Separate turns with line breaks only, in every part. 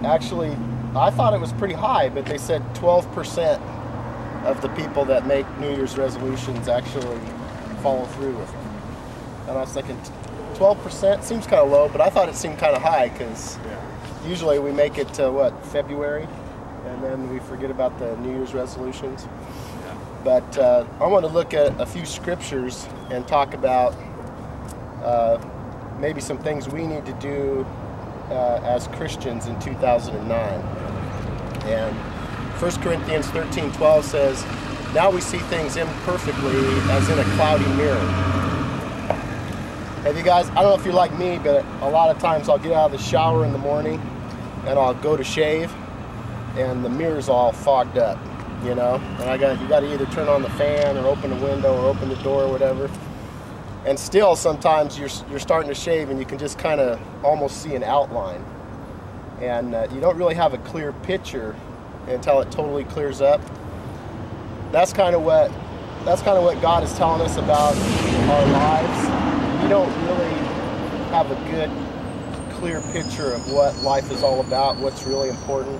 Actually, I thought it was pretty high, but they said 12% of the people that make New Year's resolutions actually follow through with them. And I was thinking, 12% seems kind of low, but I thought it seemed kind of high because usually we make it to what, February, and then we forget about the New Year's resolutions. But I want to look at a few scriptures and talk about maybe some things we need to do as Christians in 2009. And 1 Corinthians 13:12 says, "Now we see things imperfectly as in a cloudy mirror." Have you guys, I don't know if you're like me, but a lot of times I'll get out of the shower in the morning and I'll go to shave and the mirror's all fogged up, you know? And you got to either turn on the fan or open the window or open the door or whatever. And still sometimes you're starting to shave and you can just kind of almost see an outline. And you don't really have a clear picture until it totally clears up. That's kind of what God is telling us about our lives. We don't really have a good, clear picture of what life is all about, what's really important.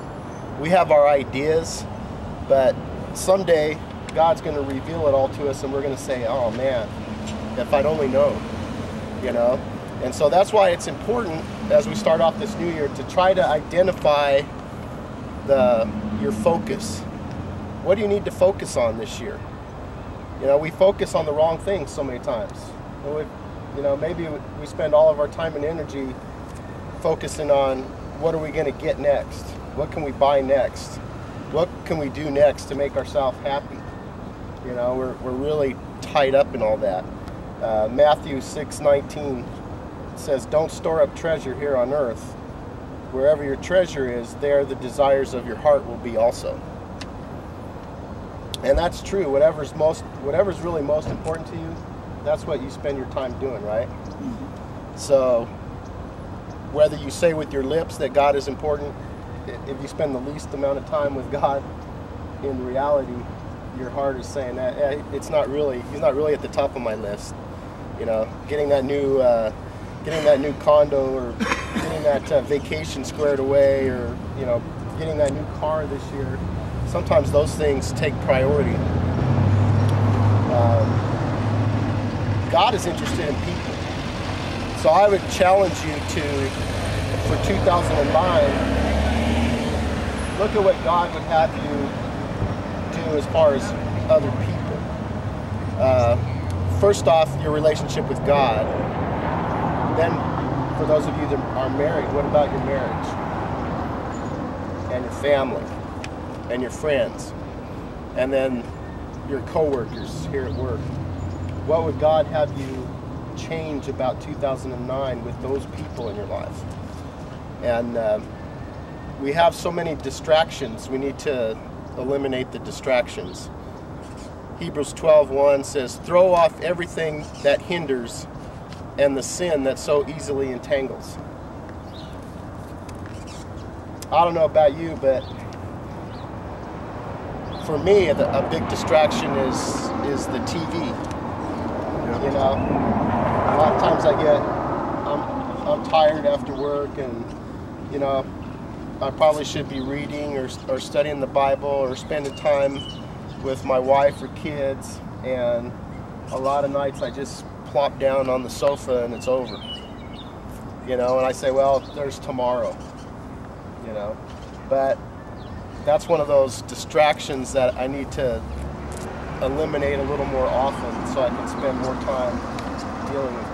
We have our ideas, but someday God's going to reveal it all to us and we're going to say, oh man, if I'd only known, you know? And so that's why it's important as we start off this new year to try to identify your focus. What do you need to focus on this year? You know, we focus on the wrong things so many times. You know, maybe we spend all of our time and energy focusing on what are we going to get next? What can we buy next? What can we do next to make ourselves happy? You know, we're really tied up in all that. Matthew 6:19 says, "Don't store up treasure here on earth. Wherever your treasure is, there the desires of your heart will be also." And that's true. Whatever's really most important to you, that's what you spend your time doing, right? Mm-hmm. So whether you say with your lips that God is important, if you spend the least amount of time with God, in reality, your heart is saying that he's not really at the top of my list. You know, getting that new condo or getting that vacation squared away, or you know, getting that new car this year. Sometimes those things take priority. God is interested in people. So I would challenge you for 2009, look at what God would have you do as far as other people. First off, your relationship with God. Then, for those of you that are married, what about your marriage? And your family? And your friends? And then your coworkers here at work? What would God have you change about 2009 with those people in your life? And we have so many distractions. We need to eliminate the distractions. Hebrews 12:1 says, "Throw off everything that hinders and the sin that so easily entangles." I don't know about you, but for me, a big distraction is the TV. You know, a lot of times I'm tired after work, and you know, I probably should be reading or studying the Bible or spending time with my wife or kids, and a lot of nights I just plop down on the sofa and it's over. You know, and I say, well, there's tomorrow. You know, but that's one of those distractions that I need to eliminate a little more often so I can spend more time dealing with